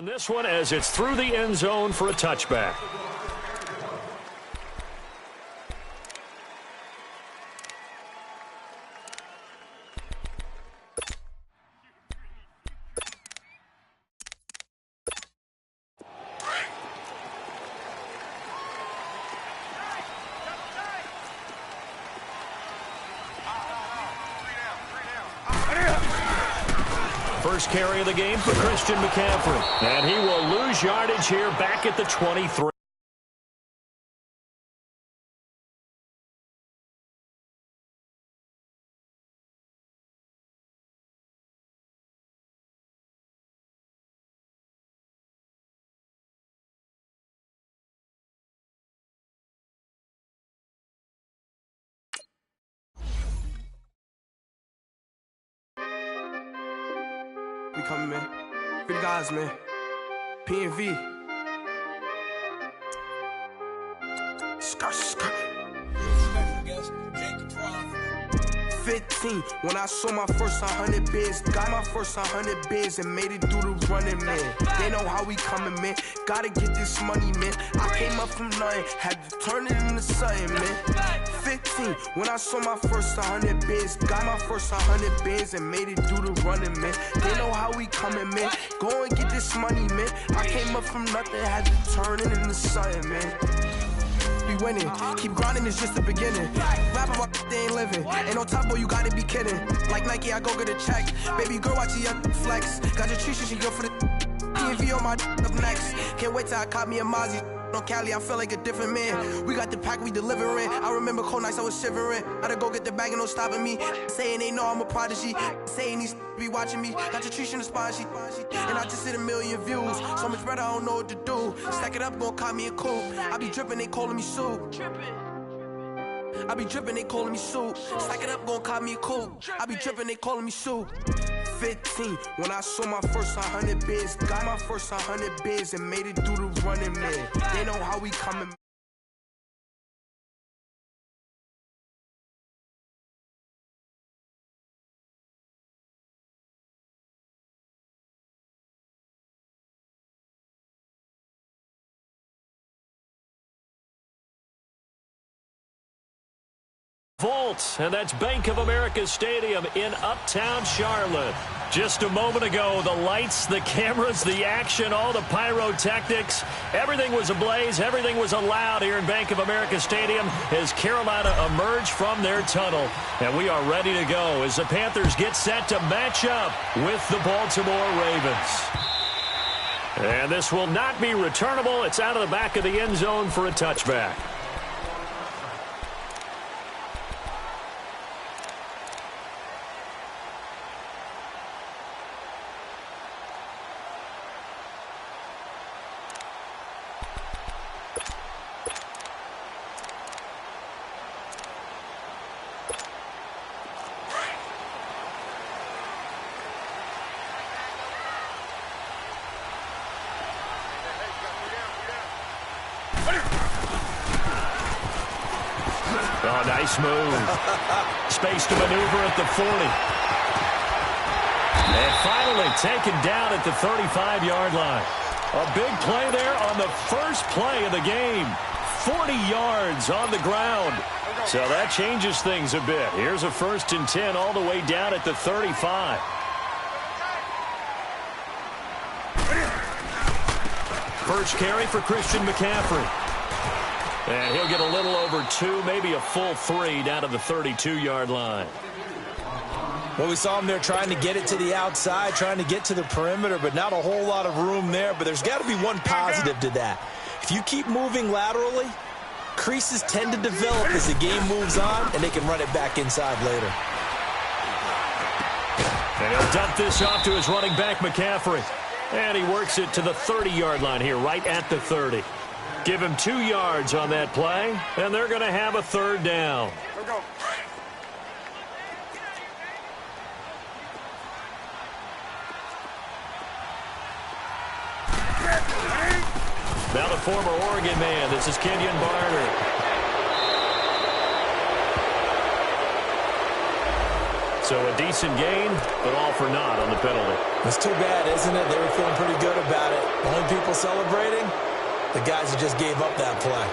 In this one, as it's through the end zone for a touchback. First carry of the game for Christian McCaffrey. And he will lose yardage here back at the 23. We coming, man. For the guys, man. P&V. Skirt. 15, when I saw my first 100 bids, got my first 100 bids and made it through the running, man. They know how we coming, man. Gotta get this money, man. I came up from nothing, had to turn it into something, man. 15, when I saw my first 100 bids, got my first 100 bids and made it through the running, man. They know how we coming, man. Go and get this money, man. I came up from nothing, had to turn it into something, man. We winning, keep grinding, it's just the beginning. Rap about they ain't living, ain't no top boy, you gotta be kidding. Like Nike, I go get a check. Baby girl, watch your flex. Got your tree, she go for the P&V on my up next. Can't wait till I caught me a Mozzie. On Cali, I feel like a different man. We got the pack, we delivering. I remember cold nights, I was shivering. Gotta go get the bag and no stopping me. Saying they know I'm a prodigy. Saying these be watching me. Got your tree in the spot, and I just hit 1 million views. So much better, I don't know what to do. Stack it up, gon' call me a coupe. I be dripping, they calling me soup. I be dripping, they calling me soup. Stack it up, gon' call me a coupe. I be dripping, they calling me soup. 15, when I saw my first 100 bids, got my first 100 bids and made it through the running, man. They know how we coming. Vault, and that's Bank of America Stadium in Uptown Charlotte. Just a moment ago, the lights, the cameras, the action, all the pyrotechnics, everything was ablaze, everything was allowed here in Bank of America Stadium as Carolina emerged from their tunnel. And we are ready to go as the Panthers get set to match up with the Baltimore Ravens. And this will not be returnable. It's out of the back of the end zone for a touchback. Oh, nice move. Space to maneuver at the 40. And finally taken down at the 35-yard line. A big play there on the first play of the game. 40 yards on the ground. So that changes things a bit. Here's a 1st and 10 all the way down at the 35. First carry for Christian McCaffrey. And he'll get a little over 2, maybe a full 3 down to the 32-yard line. Well, we saw him there trying to get it to the outside, trying to get to the perimeter, but not a whole lot of room there. But there's got to be one positive to that. If you keep moving laterally, creases tend to develop as the game moves on, and they can run it back inside later. And he'll dump this off to his running back, McCaffrey. And he works it to the 30-yard line here, right at the 30. Give him 2 yards on that play, and they're going to have a 3rd down. Now the former Oregon man, this is Kenyon Barner. So a decent gain, but all for naught on the penalty. It's too bad, isn't it? They were feeling pretty good about it. Only people celebrating, the guys who just gave up that play.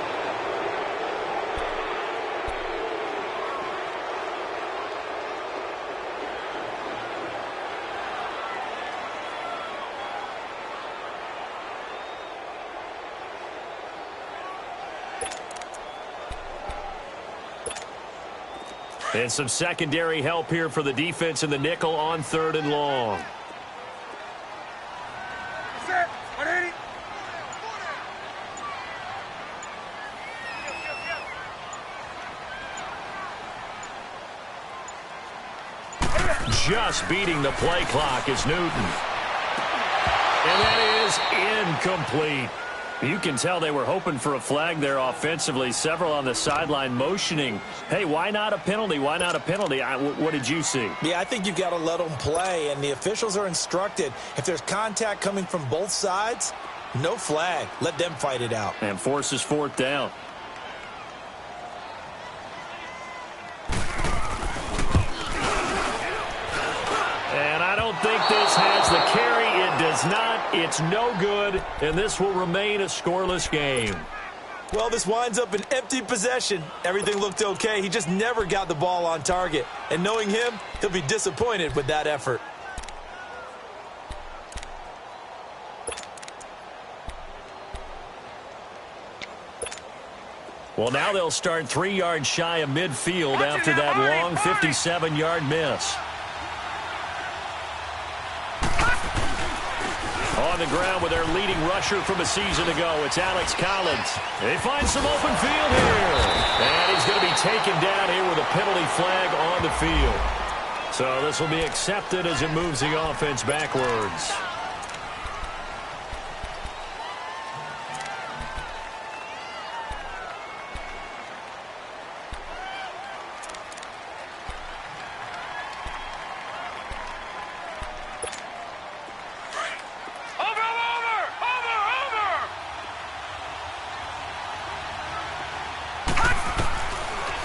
And some secondary help here for the defense in the nickel on 3rd and long. Just beating the play clock is Newton. And that is incomplete. You can tell they were hoping for a flag there offensively. Several on the sideline motioning, hey, why not a penalty? Why not a penalty? What did you see? Yeah, I think you've got to let them play, and the officials are instructed. If there's contact coming from both sides, no flag. Let them fight it out. And forces 4th down. And I don't think this has the carry. It does not. It's no good, and this will remain a scoreless game. Well, this winds up an empty possession. Everything looked okay. He just never got the ball on target. And knowing him, he'll be disappointed with that effort. Well, now they'll start 3 yards shy of midfield after that long 57-yard miss. On the ground with their leading rusher from a season ago, it's Alex Collins. They find some open field here. And he's going to be taken down here with a penalty flag on the field. So this will be accepted as it moves the offense backwards.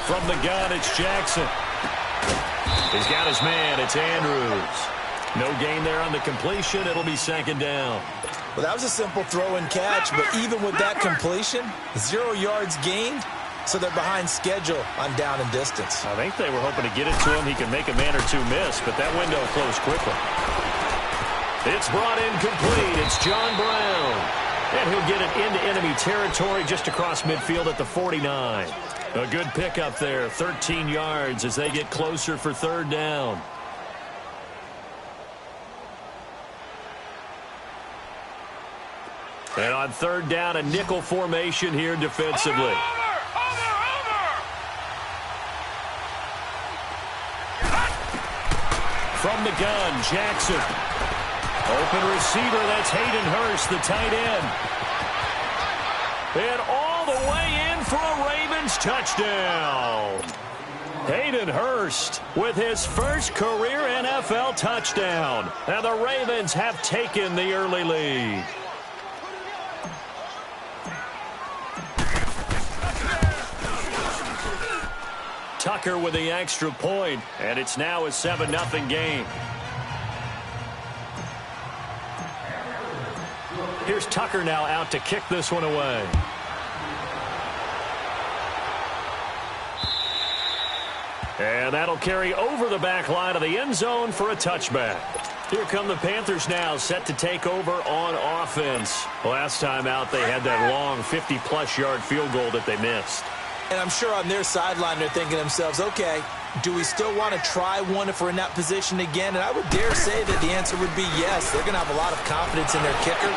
From the gun, it's Jackson. He's got his man. It's Andrews. No gain there on the completion. It'll be 2nd down. Well, that was a simple throw and catch, but even with that completion, 0 yards gained, so they're behind schedule on down and distance. I think they were hoping to get it to him. He can make a man or two miss, but that window closed quickly. It's brought in complete. It's John Brown. And he'll get it into enemy territory just across midfield at the 49. A good pickup there, 13 yards as they get closer for 3rd down. And on 3rd down, a nickel formation here defensively. From the gun, Jackson. Open receiver, that's Hayden Hurst, the tight end. And all the way in for a Ravens touchdown. Hayden Hurst with his first career NFL touchdown. And the Ravens have taken the early lead. Tucker with the extra point, and it's now a 7-0 game. Here's Tucker now out to kick this one away. And that'll carry over the back line of the end zone for a touchback. Here come the Panthers now, set to take over on offense. Last time out, they had that long 50-plus yard field goal that they missed. And I'm sure on their sideline they're thinking to themselves, okay, do we still want to try one if we're in that position again? And I would dare say that the answer would be yes. They're going to have a lot of confidence in their kicker.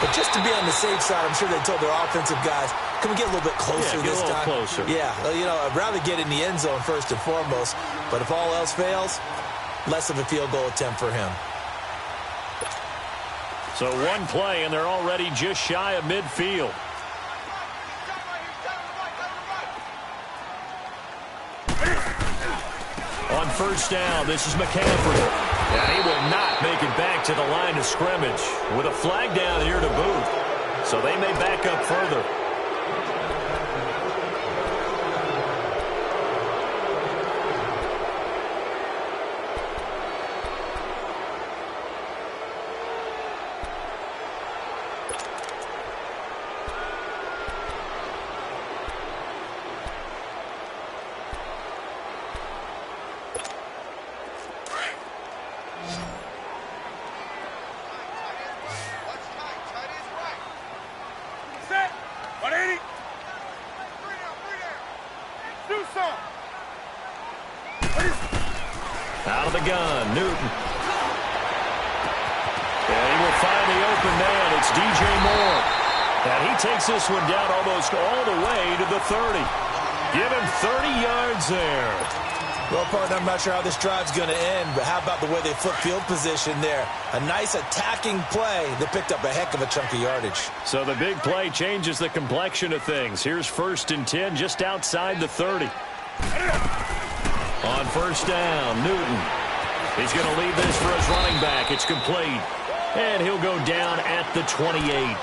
But just to be on the safe side, I'm sure they told their offensive guys, can we get a little bit closer this time? Get a little closer. Yeah, you know, I'd rather get in the end zone first and foremost. But if all else fails, less of a field goal attempt for him. So one play, and they're already just shy of midfield. On 1st down, this is McCaffrey. And he will not make it back to the line of scrimmage with a flag down here to boot. So they may back up further. From the gun, Newton. And he will find the open man. It's DJ Moore. And he takes this one down almost all the way to the 30. Give him 30 yards there. Well, partner, I'm not sure how this drive's going to end, but how about the way they flip field position there? A nice attacking play that picked up a heck of a chunk of yardage. So the big play changes the complexion of things. Here's 1st and 10 just outside the 30. On first down, Newton. He's going to leave this for his running back. It's complete. And he'll go down at the 28.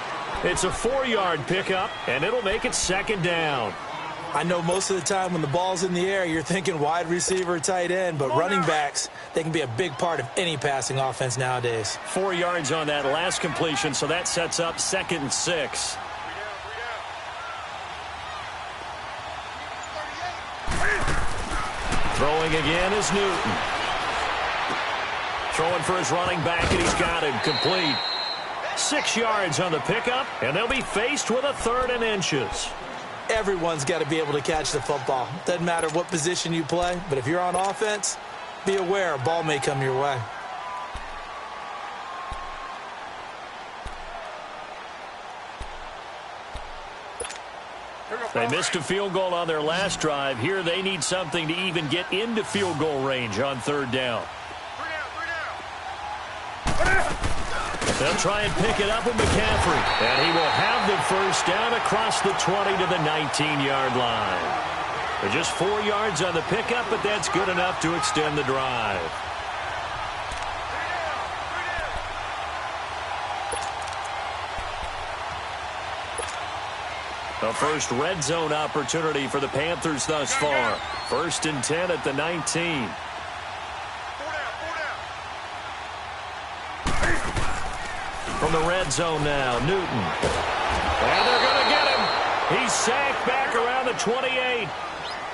It's a 4-yard pickup, and it'll make it 2nd down. I know most of the time when the ball's in the air, you're thinking wide receiver, tight end, but running backs, they can be a big part of any passing offense nowadays. 4 yards on that last completion, so that sets up 2nd and 6. Throwing again is Newton. Throwing for his running back, and he's got him complete. 6 yards on the pickup, and they'll be faced with a 3rd and inches. Everyone's got to be able to catch the football. Doesn't matter what position you play, but if you're on offense, be aware a ball may come your way. They missed a field goal on their last drive. Here they need something to even get into field goal range on 3rd down. They'll try and pick it up with McCaffrey. And he will have the first down across the 20 to the 19-yard line. They're just 4 yards on the pickup, but that's good enough to extend the drive. The first red zone opportunity for the Panthers thus far. 1st and 10 at the 19. From the red zone now, Newton. And they're going to get him. He's sacked back around the 28.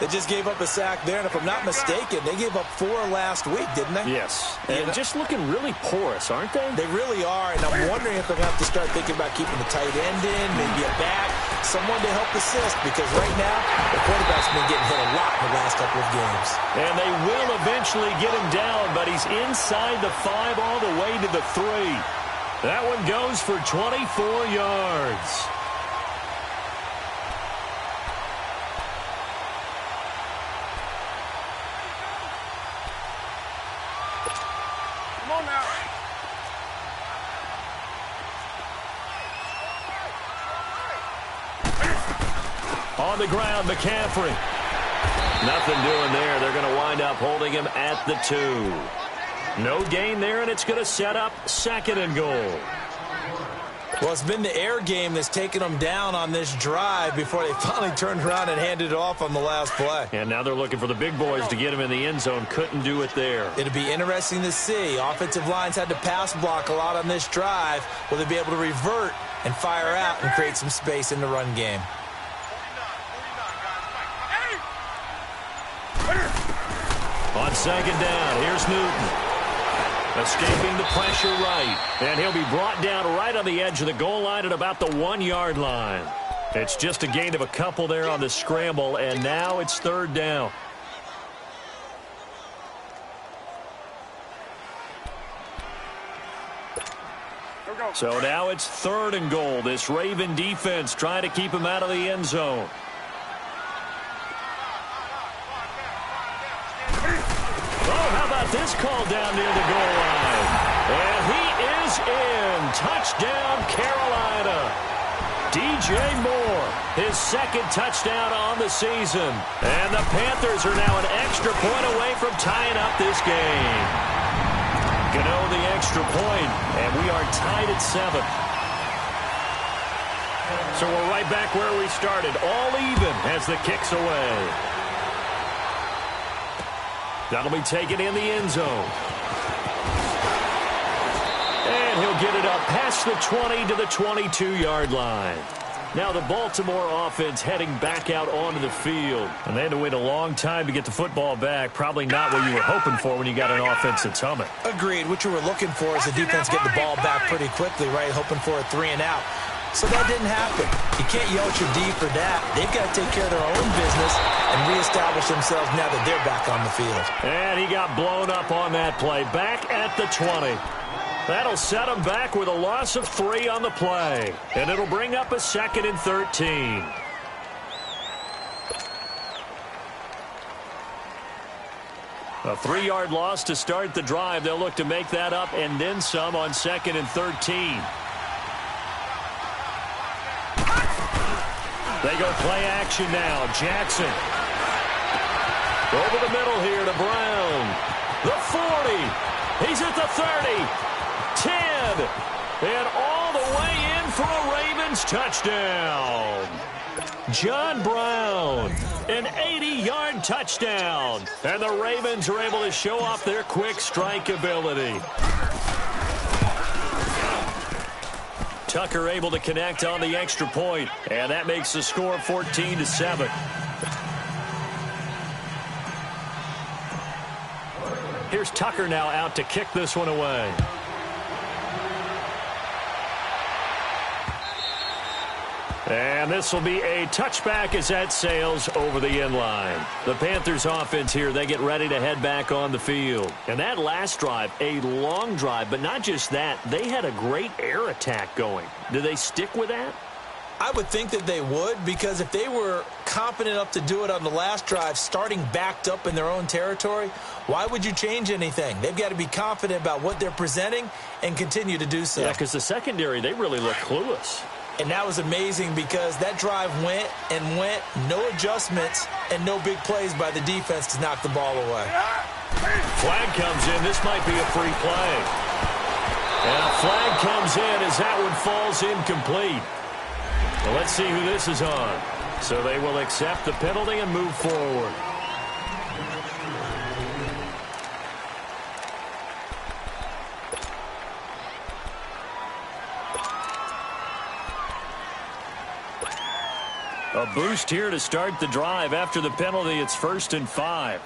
They just gave up a sack there, and if I'm not mistaken, they gave up 4 last week, didn't they? Yes. And just looking really porous, aren't they? They really are, and I'm wondering if they're going to have to start thinking about keeping the tight end in, maybe a back, someone to help assist, because right now, the quarterback's been getting hit a lot in the last couple of games. And they will eventually get him down, but he's inside the 5 all the way to the 3. That one goes for 24 yards. Come on now. On the ground, McCaffrey. Nothing doing there. They're going to wind up holding him at the 2. No gain there, and it's going to set up 2nd and goal. Well, it's been the air game that's taken them down on this drive before they finally turned around and handed it off on the last play. And now they're looking for the big boys to get him in the end zone. Couldn't do it there. It'll be interesting to see. Offensive lines had to pass block a lot on this drive. Will they be able to revert and fire out and create some space in the run game? On 2nd down, here's Newton. Escaping the pressure right. And he'll be brought down right on the edge of the goal line at about the 1-yard line. It's just a gain of a couple there on the scramble, and now it's 3rd down. So now it's 3rd and goal. This Raven defense trying to keep him out of the end zone. This call down near the goal line. And he is in. Touchdown, Carolina. DJ Moore, his 2nd touchdown on the season. And the Panthers are now an extra point away from tying up this game. Gano the extra point, and we are tied at 7. So we're right back where we started, all even as the kick's away. That'll be taken in the end zone. And he'll get it up past the 20 to the 22-yard line. Now the Baltimore offense heading back out onto the field. And they had to wait a long time to get the football back. Probably not what you were hoping for when you got an offense that's humming. Agreed. What you were looking for is the defense getting the ball back pretty quickly, right? Hoping for a 3 and out. So that didn't happen. You can't yell at your D for that. They've got to take care of their own business and reestablish themselves now that they're back on the field. And he got blown up on that play. Back at the 20. That'll set him back with a loss of 3 on the play. And it'll bring up a 2nd and 13. A 3-yard loss to start the drive. They'll look to make that up and then some on 2nd and 13. They go play action now. Jackson. Over the middle here to Brown. The 40. He's at the 30. 10. And all the way in for a Ravens touchdown. John Brown. An 80-yard touchdown. And the Ravens are able to show off their quick strike ability. Tucker able to connect on the extra point, and that makes the score 14-7. Here's Tucker now out to kick this one away. And this will be a touchback as that sails over the end line. The Panthers offense here, they get ready to head back on the field. And that last drive, a long drive, but not just that, they had a great air attack going. Do they stick with that? I would think that they would, because if they were confident enough to do it on the last drive, starting backed up in their own territory, why would you change anything? They've got to be confident about what they're presenting and continue to do so. Yeah, because the secondary, they really look clueless. And that was amazing because that drive went and went, no adjustments, and no big plays by the defense to knock the ball away. Flag comes in. This might be a free play. And a flag comes in as that one falls incomplete. Well, let's see who this is on. So they will accept the penalty and move forward. A boost here to start the drive. After the penalty, it's 1st and 5.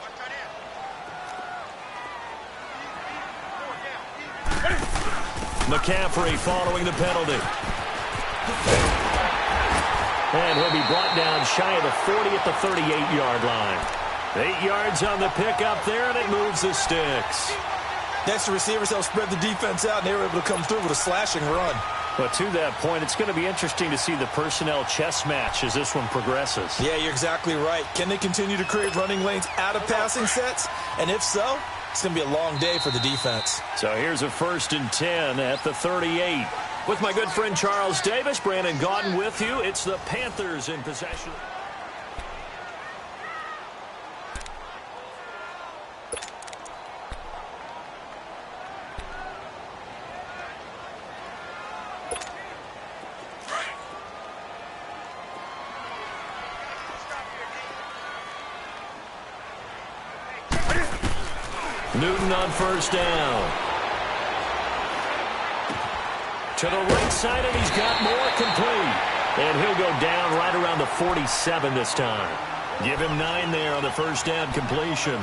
McCaffrey following the penalty. And he'll be brought down shy of the 40 at the 38-yard line. 8 yards on the pickup there, and it moves the sticks. Next, the receivers help spread the defense out, and they were able to come through with a slashing run. But to that point, it's going to be interesting to see the personnel chess match as this one progresses. Yeah, you're exactly right. Can they continue to create running lanes out of passing sets? And if so, it's going to be a long day for the defense. So here's a 1st and 10 at the 38. With my good friend Charles Davis, Brandon Gaudin with you. It's the Panthers in possession. Newton on 1st down. To the right side, and he's got more complete. And he'll go down right around the 47 this time. Give him 9 there on the 1st down completion.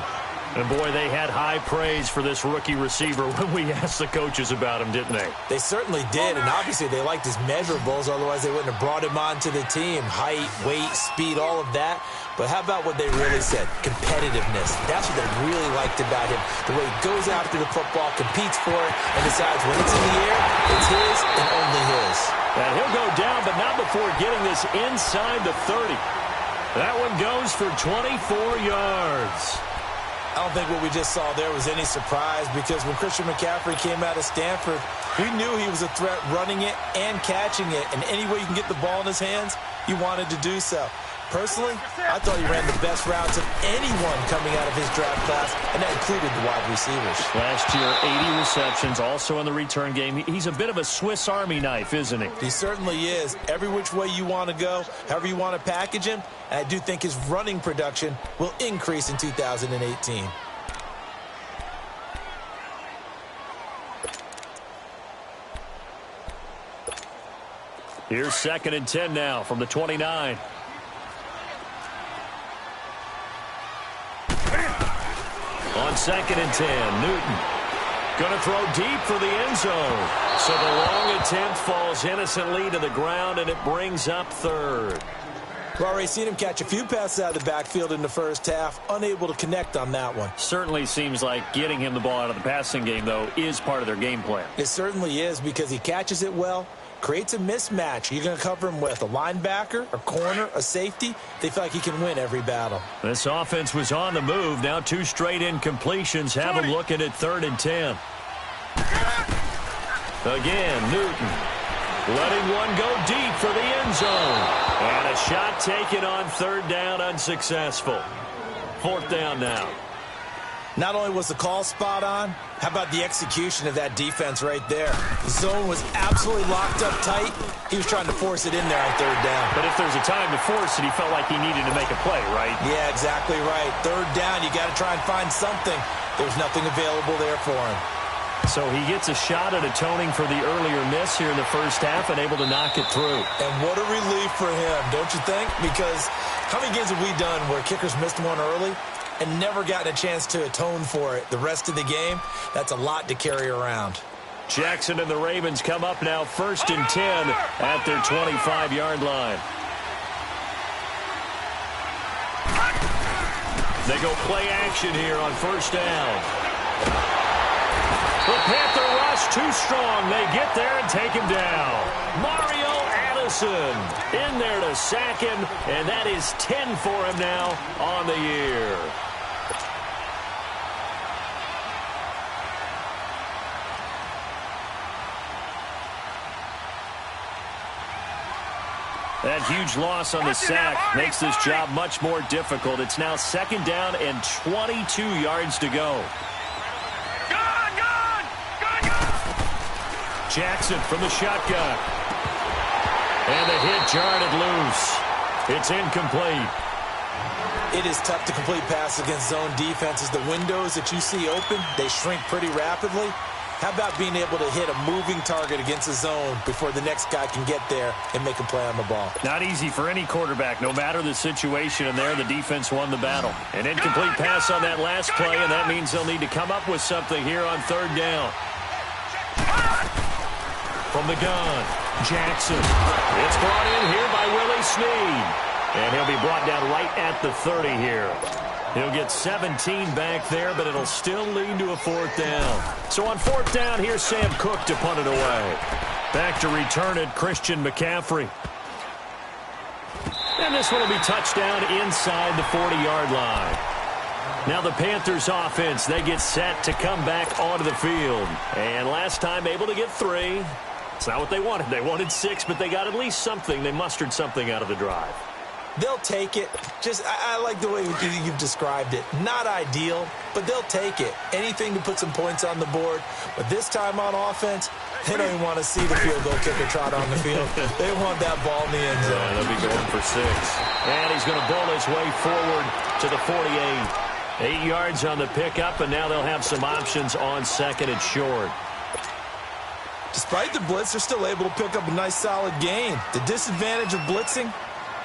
And, boy, they had high praise for this rookie receiver when we asked the coaches about him, didn't they? They certainly did, and obviously they liked his measurables. Otherwise, they wouldn't have brought him onto the team. Height, weight, speed, all of that. But how about what they really said? Competitiveness. That's what they really liked about him. The way he goes after the football, competes for it, and decides when it's in the air, it's his and only his. And he'll go down, but not before getting this inside the 30. That one goes for 24 yards. I don't think what we just saw there was any surprise, because when Christian McCaffrey came out of Stanford, we knew he was a threat running it and catching it. And any way you can get the ball in his hands, he wanted to do so. Personally, I thought he ran the best routes of anyone coming out of his draft class, and that included the wide receivers. Last year, 80 receptions, also in the return game. He's a bit of a Swiss Army knife, isn't he? He certainly is. Every which way you want to go, however you want to package him, and I do think his running production will increase in 2018. Here's 2nd and 10 now from the 29. On 2nd and 10, Newton. Going to throw deep for the end zone. So the long attempt falls innocently to the ground, and it brings up third. We've already seen him catch a few passes out of the backfield in the first half, unable to connect on that one. Certainly seems like getting him the ball out of the passing game, though, is part of their game plan. It certainly is, because he catches it well, creates a mismatch. You're going to cover him with a linebacker, a corner, a safety. They feel like he can win every battle. This offense was on the move. Now 2 straight incompletions have them looking at 3rd and 10. Again, Newton letting one go deep for the end zone. And a shot taken on 3rd down, unsuccessful. 4th down now. Not only was the call spot on, how about the execution of that defense right there? The zone was absolutely locked up tight. He was trying to force it in there on 3rd down. But if there's a time to force it, he felt like he needed to make a play, right? Yeah, exactly right. 3rd down, you got to try and find something. There's nothing available there for him. So he gets a shot at atoning for the earlier miss here in the first half and able to knock it through. And what a relief for him, don't you think? Because how many games have we done where kickers missed one early and never gotten a chance to atone for it the rest of the game? That's a lot to carry around. Jackson and the Ravens come up now 1st and 10 at their 25-yard line. They go play action here on 1st down. The Panther rush too strong. They get there and take him down. Mario Addison in there to sack him, and that is 10 for him now on the year. That huge loss on the sack makes this job much more difficult. It's now 2nd down and 22 yards to go. Jackson from the shotgun. And the hit jarred it loose. It's incomplete. It is tough to complete passes against zone defenses. The windows that you see open, they shrink pretty rapidly. How about being able to hit a moving target against a zone before the next guy can get there and make a play on the ball? Not easy for any quarterback, no matter the situation, and there the defense won the battle. An incomplete pass on that last play, and that means they'll need to come up with something here on 3rd down. From the gun, Jackson. It's brought in here by Willie Snead. And he'll be brought down right at the 30 here. He'll get 17 back there, but it'll still lead to a 4th down. So on 4th down, here's Sam Cook to punt it away. Back to return it, Christian McCaffrey. And this one will be touchdown inside the 40-yard line. Now the Panthers offense, they get set to come back onto the field. And last time able to get 3. It's not what they wanted. They wanted 6, but they got at least something. They mustered something out of the drive. They'll take it. I like the way you've described it. Not ideal, but they'll take it. Anything to put some points on the board. But this time on offense, they don't even want to see the field goal kicker trot on the field. They want that ball in the end zone. Yeah, they'll be going for 6. And he's going to bowl his way forward to the 48. 8 yards on the pickup, and now they'll have some options on 2nd and short. Despite the blitz, they're still able to pick up a nice, solid gain. The disadvantage of blitzing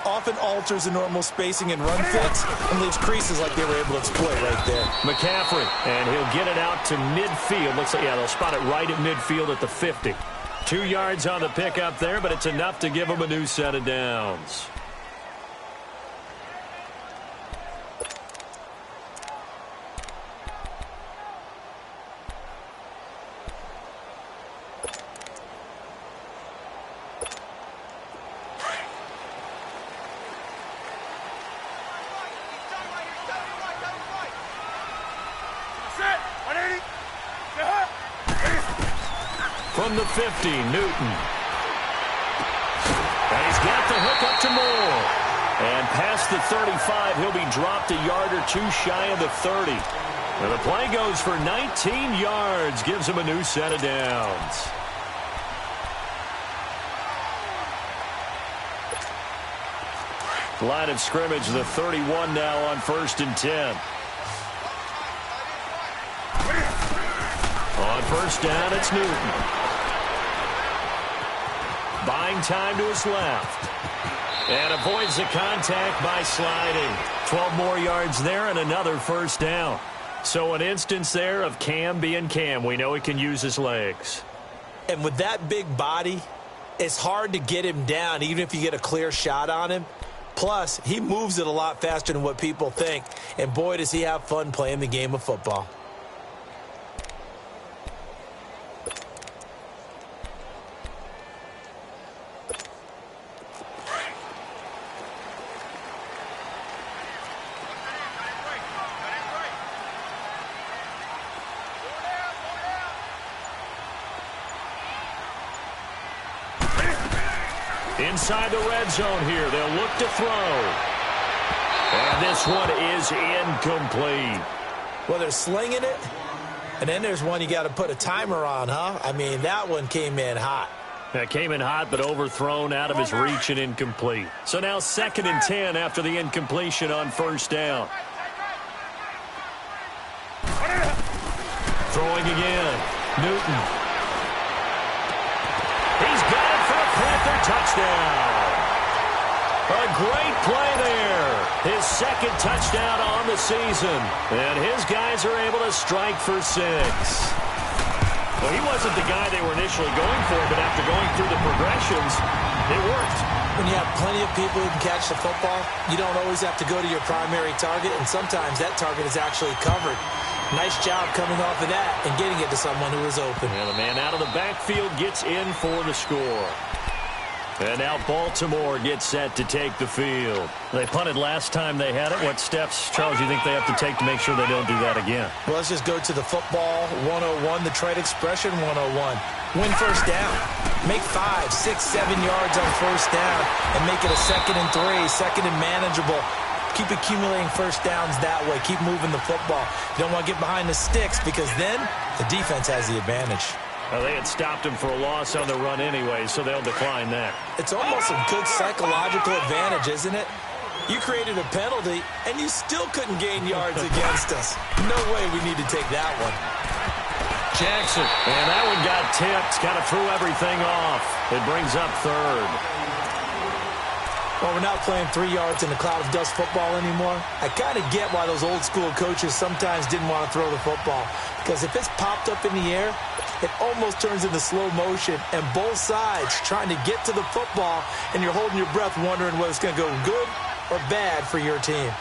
often alters the normal spacing and run fits and leaves creases like they were able to exploit right there. McCaffrey, and he'll get it out to midfield. Looks like, yeah, they'll spot it right at midfield at the 50. 2 yards on the pickup there, but it's enough to give them a new set of downs. From the 50, Newton. And he's got the hook up to Moore. And past the 35, he'll be dropped a yard or 2 shy of the 30. And the play goes for 19 yards, gives him a new set of downs. Line of scrimmage, the 31 now on 1st and 10. On 1st down, it's Newton. Buying time to his left. And avoids the contact by sliding. 12 more yards there and another 1st down. So an instance there of Cam being Cam. We know he can use his legs. And with that big body, it's hard to get him down, even if you get a clear shot on him. Plus, he moves it a lot faster than what people think. And boy, does he have fun playing the game of football. Inside the red zone here, they'll look to throw. And this one is incomplete. Well, they're slinging it, and then there's one you got to put a timer on, huh? I mean, that one came in hot. That came in hot, but overthrown, out of his reach and incomplete. So now 2nd and 10 after the incompletion on 1st down. Throwing again. Newton. He's got it for a Panther touchdown. A great play there. His 2nd touchdown on the season. And his guys are able to strike for 6. Well, he wasn't the guy they were initially going for, but after going through the progressions, it worked. When you have plenty of people who can catch the football, you don't always have to go to your primary target, and sometimes that target is actually covered. Nice job coming off of that and getting it to someone who is open. And the man out of the backfield gets in for the score. And now Baltimore gets set to take the field. They punted last time they had it. What steps, Charles, do you think they have to take to make sure they don't do that again? Well, let's just go to the football 101, the trade expression 101. Win 1st down. Make 5, 6, 7 yards on 1st down and make it a 2nd and 3, 2nd and manageable. Keep accumulating 1st downs that way. Keep moving the football. You don't want to get behind the sticks because then the defense has the advantage. Well, they had stopped him for a loss on the run anyway, so they'll decline that. It's almost a good psychological advantage, isn't it? You created a penalty, and you still couldn't gain yards against us. No way we need to take that one. Jackson, and that one got tipped, kind of threw everything off. It brings up 3rd. Well, we're not playing 3 yards in a cloud of dust football anymore. I kind of get why those old school coaches sometimes didn't want to throw the football. Because if it's popped up in the air, it almost turns into slow motion. And both sides trying to get to the football, and you're holding your breath wondering whether it's going to go good or bad for your team.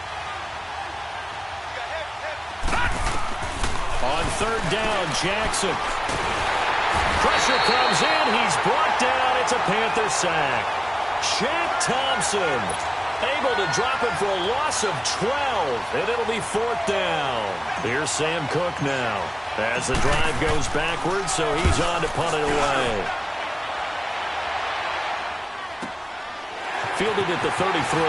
On 3rd down, Jackson. Pressure comes in. He's brought down. It's a Panther sack. Shaq Thompson able to drop him for a loss of 12, and it'll be 4th down. Here's Sam Cook now as the drive goes backwards, so he's on to punt it away. Fielded at the 33.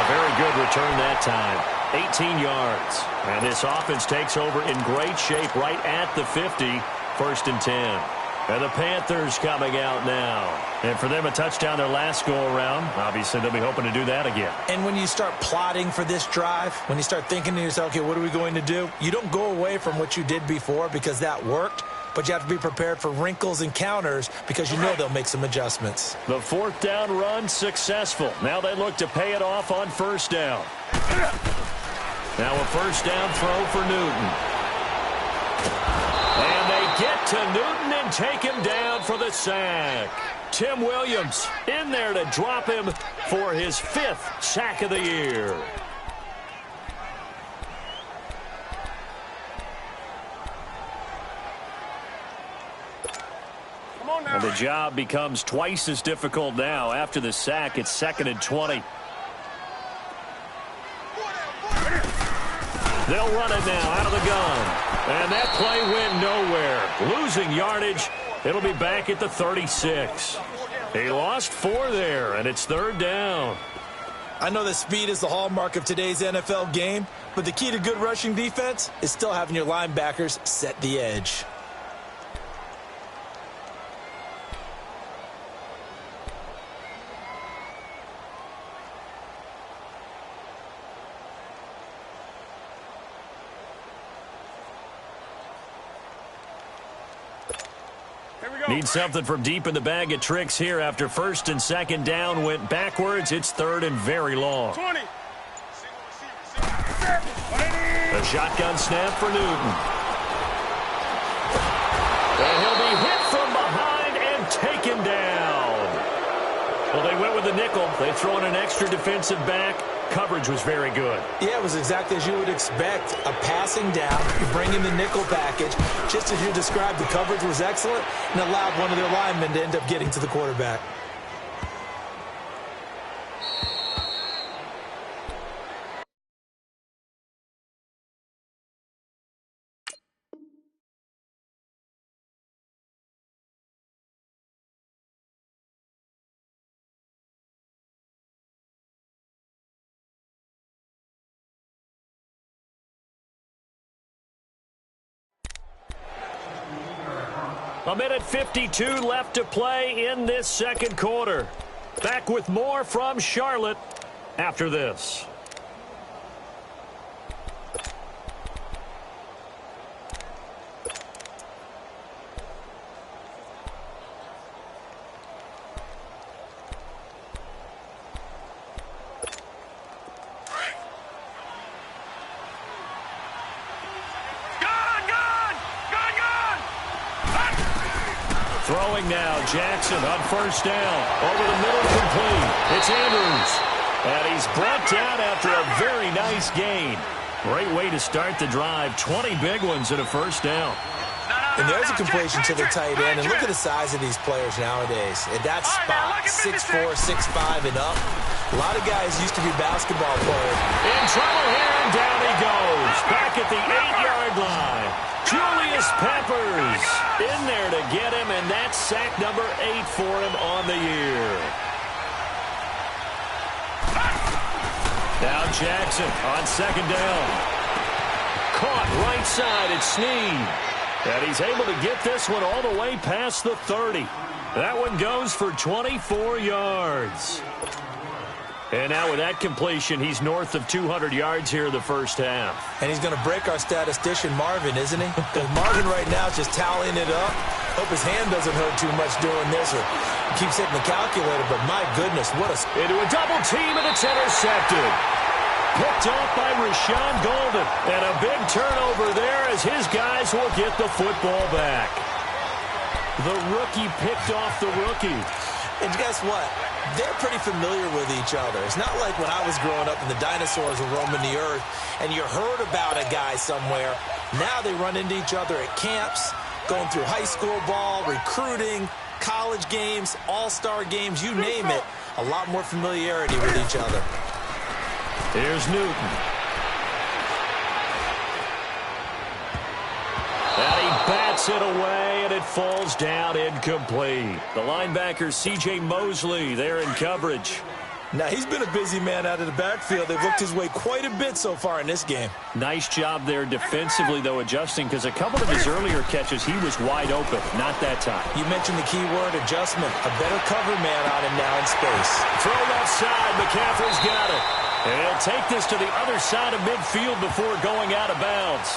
Very good return that time. 18 yards. And this offense takes over in great shape right at the 50, 1st and 10. And the Panthers coming out now. And for them, a touchdown their last go-around. Obviously, they'll be hoping to do that again. And when you start plotting for this drive, when you start thinking to yourself, okay, what are we going to do? You don't go away from what you did before because that worked, but you have to be prepared for wrinkles and counters because you know they'll make some adjustments. The 4th down run successful. Now they look to pay it off on 1st down. Now a 1st down throw for Newton. And they get to Newton and take him down for the sack. Tim Williams in there to drop him for his 5th sack of the year. And the job becomes twice as difficult now. After the sack, it's 2nd and 20. They'll run it now out of the gun. And that play went nowhere. Losing yardage. It'll be back at the 36. He lost 4 there, and it's 3rd down. I know that speed is the hallmark of today's NFL game, but the key to good rushing defense is still having your linebackers set the edge. Need something from deep in the bag of tricks here after 1st and 2nd down went backwards. It's 3rd and very long. 20. shotgun snap for Newton. And he'll be hit from behind and taken down. Well, they went with the nickel. They throw in an extra defensive back. Coverage was very good. Yeah, it was exactly as you would expect. A passing down, you bring in the nickel package. Just as you described, the coverage was excellent and allowed one of their linemen to end up getting to the quarterback. A minute 52 left to play in this second quarter. Back with more from Charlotte after this. Throwing now, Jackson on first down. Over the middle, complete. It's Andrews. And he's brought down after a very nice gain. Great way to start the drive. 20 big ones in a first down. And there's a completion to the tight end. And look at the size of these players nowadays. At that spot, 6'4", 6'5", and up. A lot of guys used to be basketball players. In trouble here, and down he goes. Back at the 8-yard line. Julius Peppers in there to get him, and that's sack number 8 for him on the year. Now Jackson on second down. Caught right side at Snead. And he's able to get this one all the way past the 30. That one goes for 24 yards. And now with that completion, he's north of 200 yards here in the first half. And he's going to break our statistician Marvin, isn't he? Because Marvin right now is just tallying it up. Hope his hand doesn't hurt too much doing this, or keeps hitting the calculator. But my goodness, what a... Into a double team, and it's intercepted. Picked off by Rashawn Golden. And a big turnover there as his guys will get the football back. The rookie picked off the rookie. And guess what? They're pretty familiar with each other. It's not like when I was growing up and the dinosaurs were roaming the earth and you heard about a guy somewhere. Now they run into each other at camps, going through high school ball, recruiting, college games, all-star games, you name it. A lot more familiarity with each other. Here's Newton. And he bats it away, and it falls down incomplete. The linebacker, C.J. Mosley, there in coverage. Now, he's been a busy man out of the backfield. They've looked his way quite a bit so far in this game. Nice job there defensively, though, adjusting, because a couple of his earlier catches, he was wide open. Not that time. You mentioned the key word, adjustment. A better cover man on him now in space. Throw left side. McCaffrey's got it. And he'll take this to the other side of midfield before going out of bounds.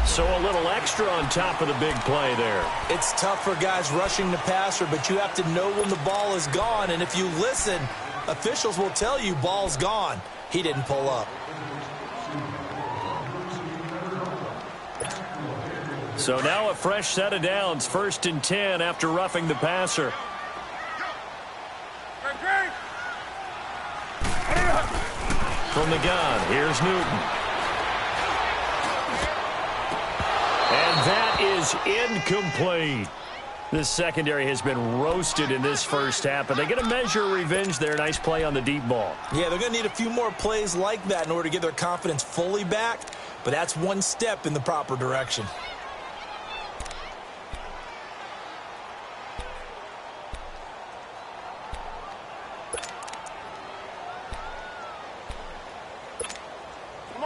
So a little extra on top of the big play there. It's tough for guys rushing the passer, but you have to know when the ball is gone. And if you listen, officials will tell you ball's gone. He didn't pull up. So now a fresh set of downs. 1st and 10 after roughing the passer. From the gun, here's Newton. And that is incomplete. This secondary has been roasted in this first half, but they get a measure of revenge there. Nice play on the deep ball. Yeah, they're going to need a few more plays like that in order to get their confidence fully back, but that's one step in the proper direction.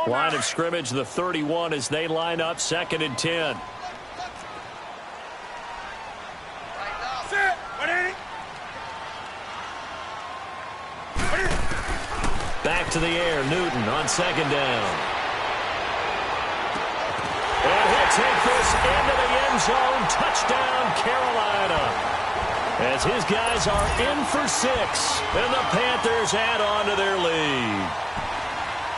Line of scrimmage, the 31 as they line up 2nd and 10. Back to the air, Newton on 2nd down. And he'll take this into the end zone. Touchdown, Carolina. as his guys are in for 6, and the Panthers add on to their lead.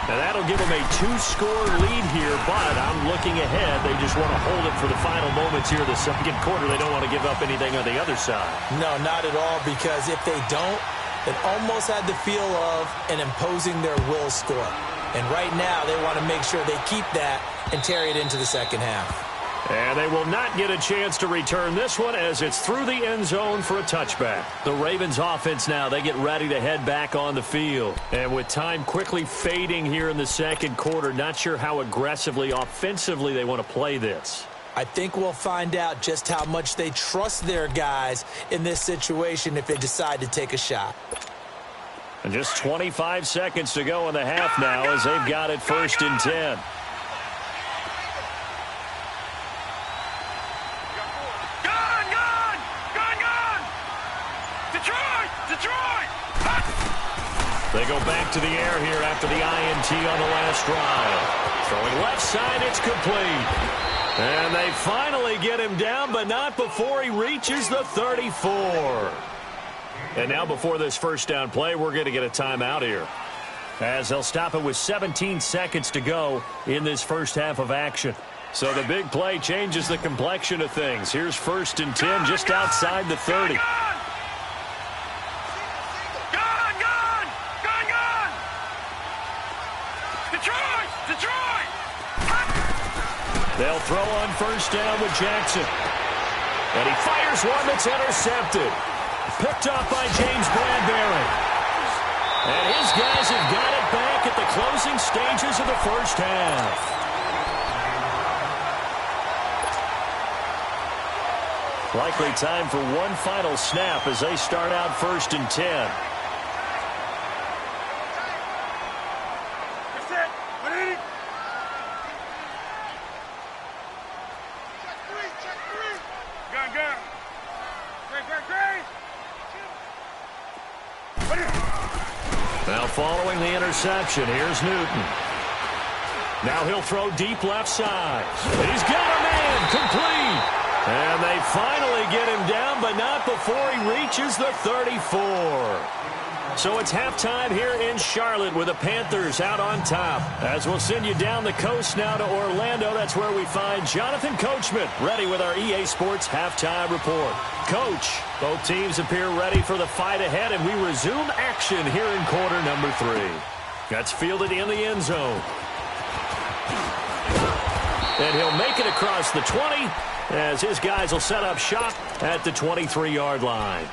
Now that'll give them a 2-score lead here, but I'm looking ahead. They just want to hold it for the final moments here of the second quarter. They don't want to give up anything on the other side. No, not at all, because if they don't, it almost had the feel of an imposing their will score. And right now, they want to make sure they keep that and carry it into the second half. And they will not get a chance to return this one as it's through the end zone for a touchback. The Ravens offense now, they get ready to head back on the field. And with time quickly fading here in the second quarter, not sure how aggressively, offensively they want to play this. I think we'll find out just how much they trust their guys in this situation if they decide to take a shot. And just 25 seconds to go in the half now as they've got it 1st and 10. They go back to the air here after the INT on the last drive. Throwing left side, it's complete. And they finally get him down, but not before he reaches the 34. And now before this first down play, we're going to get a timeout here, as they'll stop it with 17 seconds to go in this first half of action. So the big play changes the complexion of things. Here's 1st and 10 just outside the 30. They'll throw on 1st down with Jackson. And he fires one that's intercepted. Picked up by James Bradbury. And his guys have got it back at the closing stages of the first half. Likely time for one final snap as they start out 1st and 10. Now following the interception, here's Newton. Now he'll throw deep left side. And he's got a man complete. And they finally get him down, but not before he reaches the 34. So it's halftime here in Charlotte with the Panthers out on top. As we'll send you down the coast now to Orlando, that's where we find Jonathan Coachman ready with our EA Sports halftime report. Coach, both teams appear ready for the fight ahead, and we resume action here in quarter number 3. That's fielded in the end zone. And he'll make it across the 20 as his guys will set up shop at the 23-yard line.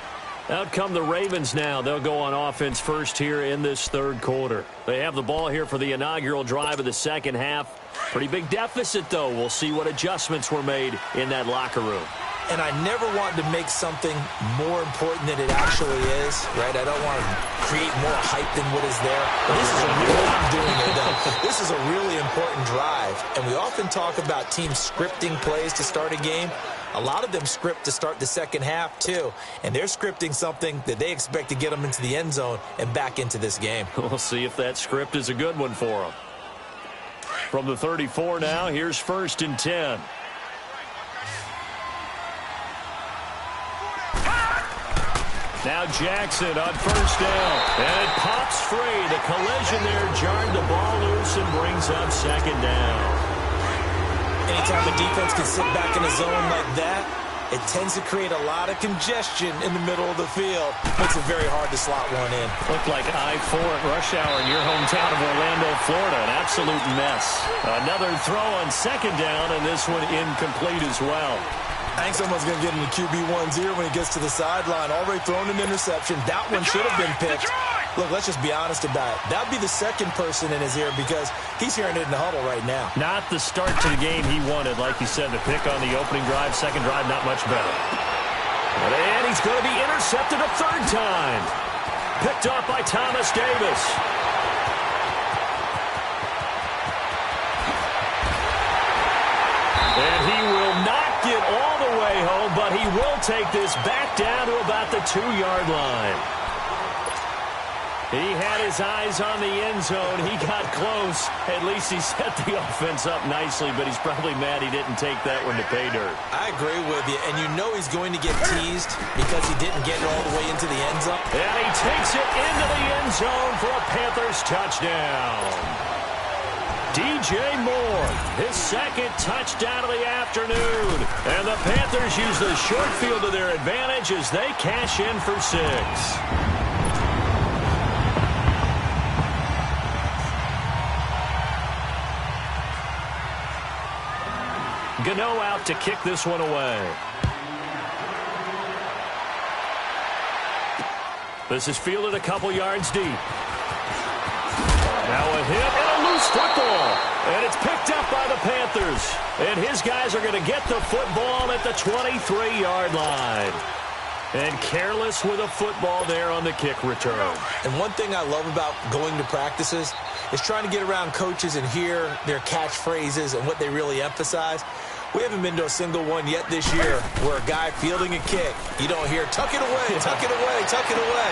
Out come the Ravens now. They'll go on offense first here in this third quarter. They have the ball here for the inaugural drive of the second half. Pretty big deficit, though. We'll see what adjustments were made in that locker room. And I never want to make something more important than it actually is, right? I don't want to create more hype than what is there. But this is a really, I'm doing it, though. This is a really important drive. And we often talk about teams scripting plays to start a game. A lot of them script to start the second half, too. And they're scripting something that they expect to get them into the end zone and back into this game. We'll see if that script is a good one for them. From the 34 now, here's 1st and 10. Now Jackson on 1st down. And it pops free. The collision there jarred the ball loose and brings up 2nd down. Anytime a defense can sit back in a zone like that, it tends to create a lot of congestion in the middle of the field. Makes it very hard to slot one in. Looked like I-4 at rush hour in your hometown of Orlando, Florida. An absolute mess. Another throw on 2nd down, and this one incomplete as well. I think someone's going to get in the QB1's ear when he gets to the sideline. Already thrown an interception. That one should have been picked. Look, let's just be honest about it. That would be the second person in his ear because he's hearing it in the huddle right now. Not the start to the game he wanted. Like you said, the pick on the opening drive, second drive, not much better. And he's going to be intercepted a 3rd time. Picked off by Thomas Davis. And he will not get all the way home, but he will take this back down to about the 2-yard line. He had his eyes on the end zone. He got close. At least he set the offense up nicely, but he's probably mad he didn't take that one to pay dirt. I agree with you, and you know he's going to get teased because he didn't get it all the way into the end zone. And he takes it into the end zone for a Panthers touchdown. DJ Moore, his second touchdown of the afternoon. And the Panthers use the short field to their advantage as they cash in for 6. Gano out to kick this one away. This is fielded a couple yards deep. Now a hit and a loose football. And it's picked up by the Panthers. And his guys are going to get the football at the 23-yard line. And careless with a football there on the kick return. And one thing I love about going to practices is trying to get around coaches and hear their catchphrases and what they really emphasize. We haven't been to a single one yet this year where a guy fielding a kick, you don't hear, tuck it away, tuck it away, tuck it away.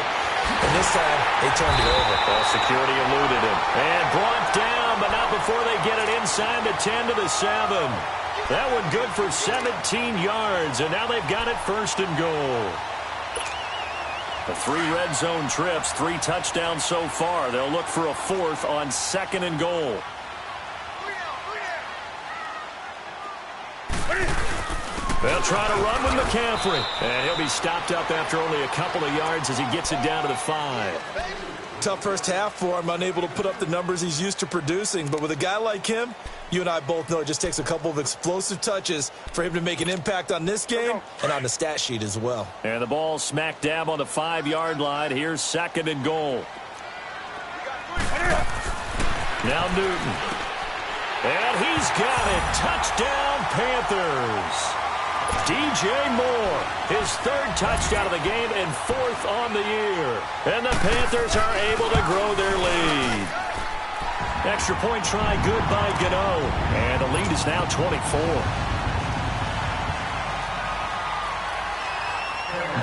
And this time, they turned it over. Well, security eluded him. And brought down, but not before they get it inside the 10 to the 7. That one good for 17 yards, and now they've got it 1st and goal. The 3 red zone trips, 3 touchdowns so far. They'll look for a 4th on 2nd and goal. They'll try to run with McCaffrey. And he'll be stopped up after only a couple of yards as he gets it down to the 5. Tough first half for him, unable to put up the numbers he's used to producing. But with a guy like him, you and I both know it just takes a couple of explosive touches for him to make an impact on this game and on the stat sheet as well. And the ball smack dab on the 5-yard line. Here's 2nd and goal. Now Newton. And he's got it. Touchdown, Panthers. DJ Moore, his 3rd touchdown of the game and 4th on the year. And the Panthers are able to grow their lead. Extra point try good by Gano. And the lead is now 24.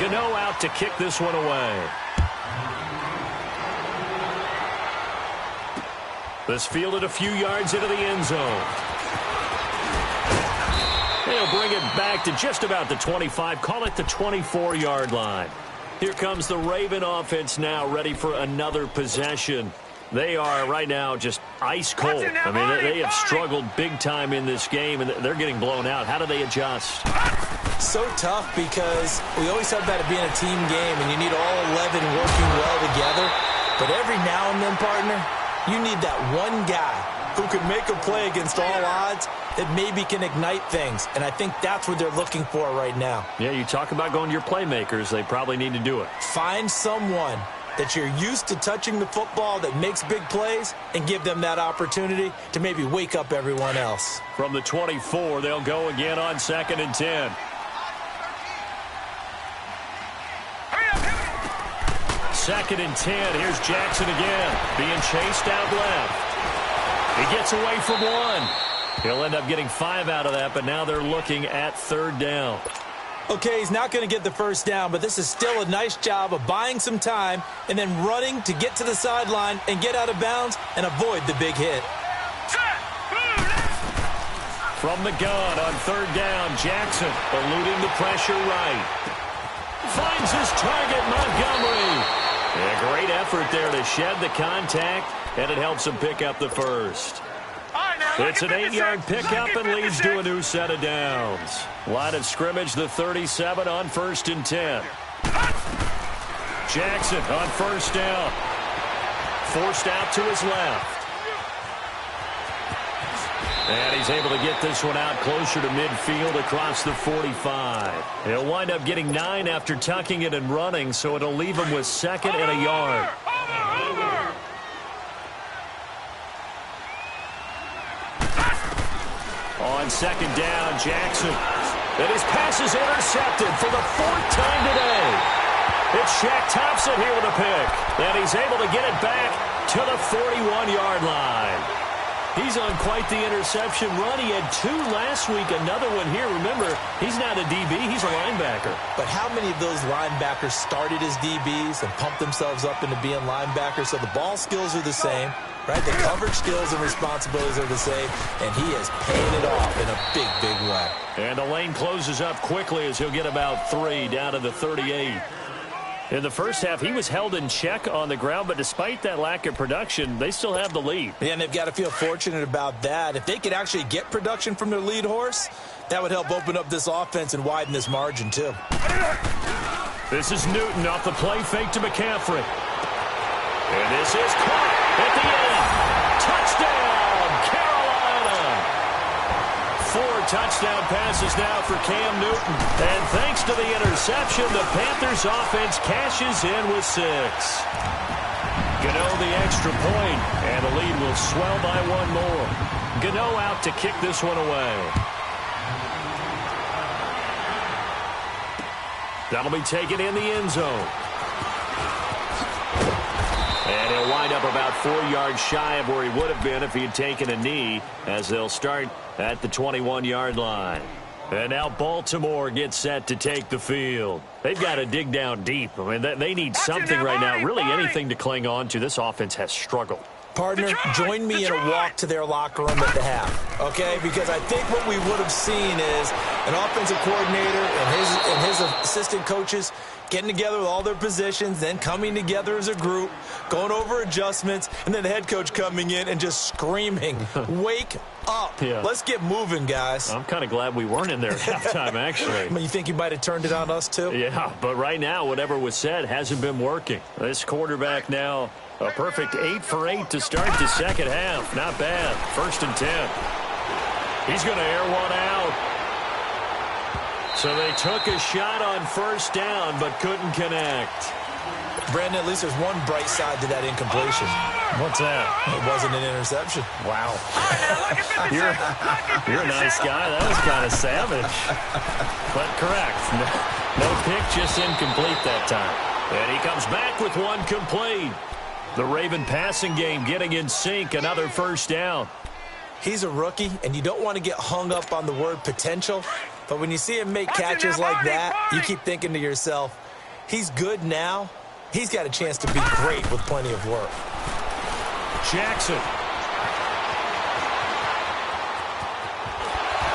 Gano out to kick this one away. This fielded a few yards into the end zone. They'll bring it back to just about the 25. Call it the 24-yard line. Here comes the Raven offense now, ready for another possession. They are right now just ice cold. I mean, they have struggled big time in this game, and they're getting blown out. How do they adjust? So tough because we always talk about it being a team game, and you need all 11 working well together. But every now and then, partner, you need that one guy who can make a play against all odds that maybe can ignite things. And I think that's what they're looking for right now. Yeah, you talk about going to your playmakers. They probably need to do it. Find someone that you're used to touching the football that makes big plays and give them that opportunity to maybe wake up everyone else. From the 24, they'll go again on 2nd and 10. Second and 10. Here's Jackson again, being chased out left. He gets away from 1. He'll end up getting 5 out of that, but now they're looking at 3rd down. Okay, he's not going to get the first down, but this is still a nice job of buying some time and then running to get to the sideline and get out of bounds and avoid the big hit. From the gun on 3rd down, Jackson eluding the pressure right. Finds his target, Montgomery. A great effort there to shed the contact, and it helps him pick up the first. It's an 8-yard pickup and leads to a new set of downs. Line of scrimmage, the 37 on 1st and 10. Jackson on 1st down. Forced out to his left. And he's able to get this one out closer to midfield across the 45. He'll wind up getting 9 after tucking it and running, so it'll leave him with 2nd and a yard. On 2nd down, Jackson. And his pass is intercepted for the 4th time today. It's Shaq Thompson here with a pick. And he's able to get it back to the 41-yard line. He's on quite the interception run. He had 2 last week, another one here. Remember, he's not a DB, he's a linebacker. But how many of those linebackers started as DBs and pumped themselves up into being linebackers? So the ball skills are the same, right? The coverage skills and responsibilities are the same, and he is paying it off in a big, big way. And the lane closes up quickly as he'll get about 3 down to the 38. In the first half, he was held in check on the ground, but despite that lack of production, they still have the lead. Yeah, and they've got to feel fortunate about that. If they could actually get production from their lead horse, that would help open up this offense and widen this margin, too. This is Newton off the play fake to McCaffrey. And this is caught at the end. Touchdown, Carolina! 4 touchdown passes now for Cam Newton. And thanks to the interception, the Panthers offense cashes in with 6. Gano the extra point, and the lead will swell by 1 more. Gano out to kick this one away. That'll be taken in the end zone. And he'll wind up about 4 yards shy of where he would have been if he had taken a knee, as they'll start at the 21-yard line. And now Baltimore gets set to take the field. They've got to dig down deep. I mean, they need something right now, really anything to cling on to. This offense has struggled. Partner, join me in a walk to their locker room at the half, okay? Because I think what we would have seen is an offensive coordinator and his assistant coaches getting together with all their positions, then coming together as a group, going over adjustments, and then the head coach coming in and just screaming, wake up. Yeah. Let's get moving, guys. I'm kind of glad we weren't in there at halftime, actually. You think you might have turned it on us, too? Yeah, but right now, whatever was said hasn't been working. This quarterback now, a perfect 8 for 8 to start the second half. Not bad. 1st and 10. He's going to air one out. So they took a shot on 1st down, but couldn't connect. Brandon, at least there's one bright side to that incompletion. What's that? It wasn't an interception. Wow. You're a nice guy. That was kind of savage. But correct. No pick, just incomplete that time. And he comes back with one complete. The Raven passing game getting in sync. Another 1st down. He's a rookie, and you don't want to get hung up on the word potential. But when you see him make catches like that, you keep thinking to yourself, he's good now. He's got a chance to be great with plenty of work. Jackson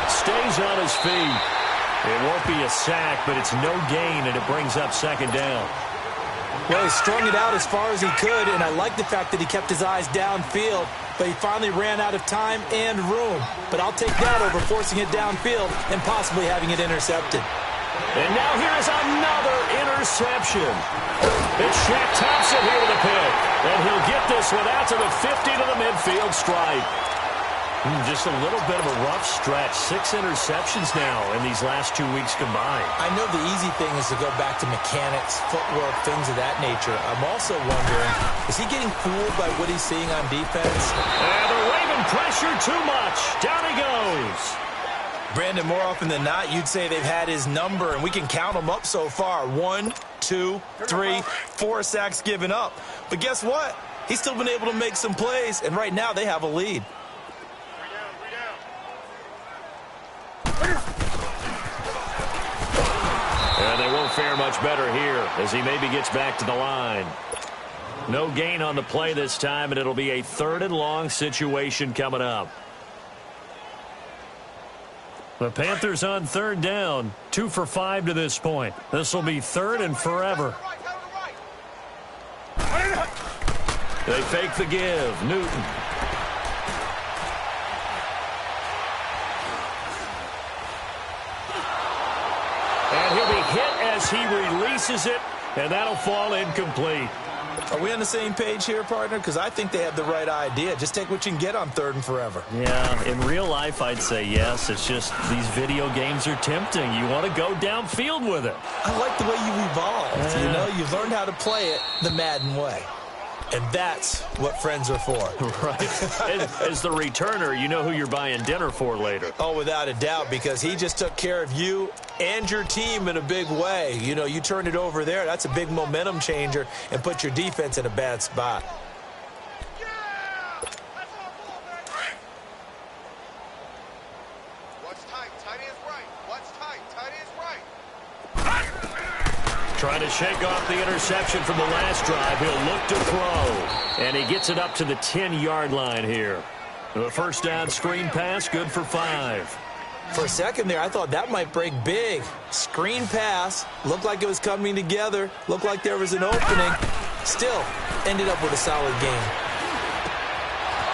stays on his feet. It won't be a sack, but it's no gain, and it brings up 2nd down. Well, he strung it out as far as he could, and I like the fact that he kept his eyes downfield, but he finally ran out of time and room. But I'll take that over forcing it downfield and possibly having it intercepted. And now here is another interception. It's Shaq Thompson here with a pick. And he'll get this one out to the 50 to the midfield stripe. Just a little bit of a rough stretch. 6 interceptions now in these last 2 weeks combined. I know the easy thing is to go back to mechanics, footwork, things of that nature. I'm also wondering, is he getting fooled by what he's seeing on defense? And the Raven pressure too much. Down he goes. Brandon, more often than not, you'd say they've had his number, and we can count them up so far. 1, 2, 3, 4 sacks given up. But guess what? He's still been able to make some plays, and right now they have a lead. And they won't fare much better here as he maybe gets back to the line. No gain on the play this time, and it'll be a 3rd and long situation coming up. The Panthers on 3rd down, 2 for 5 to this point. This will be 3rd and forever. They fake the give. Newton. And he'll be hit as he releases it, and that'll fall incomplete. Are we on the same page here, partner? Because I think they have the right idea. Just take what you can get on 3rd and forever. Yeah, in real life, I'd say yes. It's just these video games are tempting. You want to go downfield with it. I like the way you evolved. You know, you've learned how to play it the Madden way. And that's what friends are for. Right. As the returner, you know who you're buying dinner for later. Oh, without a doubt, because he just took care of you and your team in a big way. You know, you turned it over there. That's a big momentum changer and put your defense in a bad spot. Trying to shake off the interception from the last drive. He'll look to throw. And he gets it up to the 10-yard line here. The first down screen pass, good for 5. For a second there, I thought that might break big. Screen pass, looked like it was coming together, looked like there was an opening. Still, ended up with a solid game.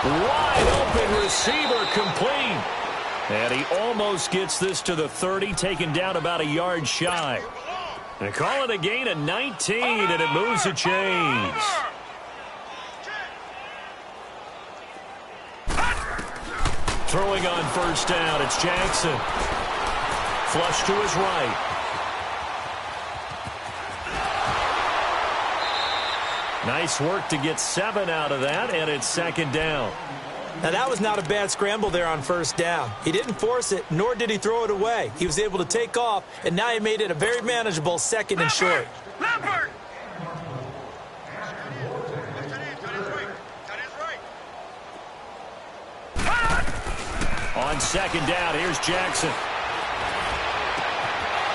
Wide open receiver complete. And he almost gets this to the 30, taken down about a yard shy. They call it a gain of 19, and it moves the chains. Throwing on first down, it's Jackson. Flush to his right. Nice work to get 7 out of that, and it's second down. Now, that was not a bad scramble there on first down. He didn't force it, nor did he throw it away. He was able to take off, and now he made it a very manageable second and short. On second down, here's Jackson.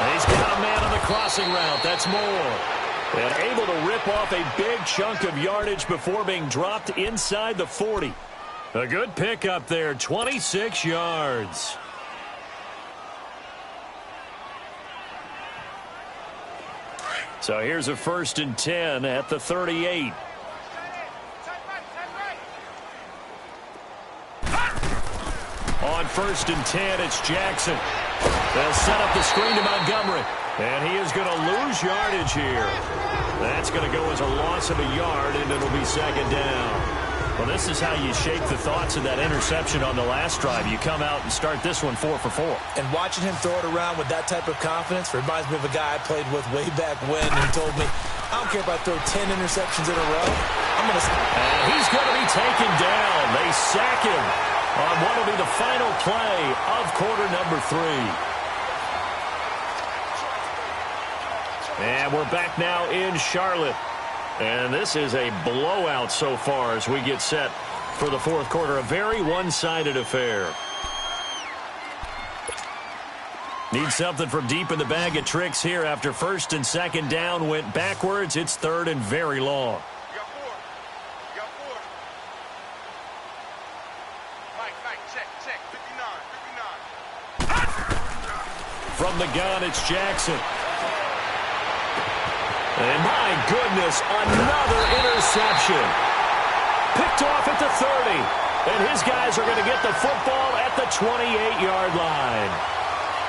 And he's got a man on the crossing route. That's Moore. And able to rip off a big chunk of yardage before being dropped inside the 40. A good pickup there, 26 yards. So here's a 1st and 10 at the 38. On 1st and 10, it's Jackson. They'll set up the screen to Montgomery. And he is going to lose yardage here. That's going to go as a loss of a yard, and it'll be second down. Well, this is how you shake the thoughts of that interception on the last drive. You come out and start this one 4 for 4. And watching him throw it around with that type of confidence reminds me of a guy I played with way back when who told me, I don't care if I throw 10 interceptions in a row. I'm going to... And he's going to be taken down. They sack him on what will be the final play of quarter number 3. And we're back now in Charlotte. And this is a blowout so far as we get set for the fourth quarter. A very one-sided affair. Need something from deep in the bag of tricks here after 1st and 2nd down went backwards. It's 3rd and very long. From the gun, it's Jackson. And my goodness, another interception. Picked off at the 30. And his guys are going to get the football at the 28-yard line.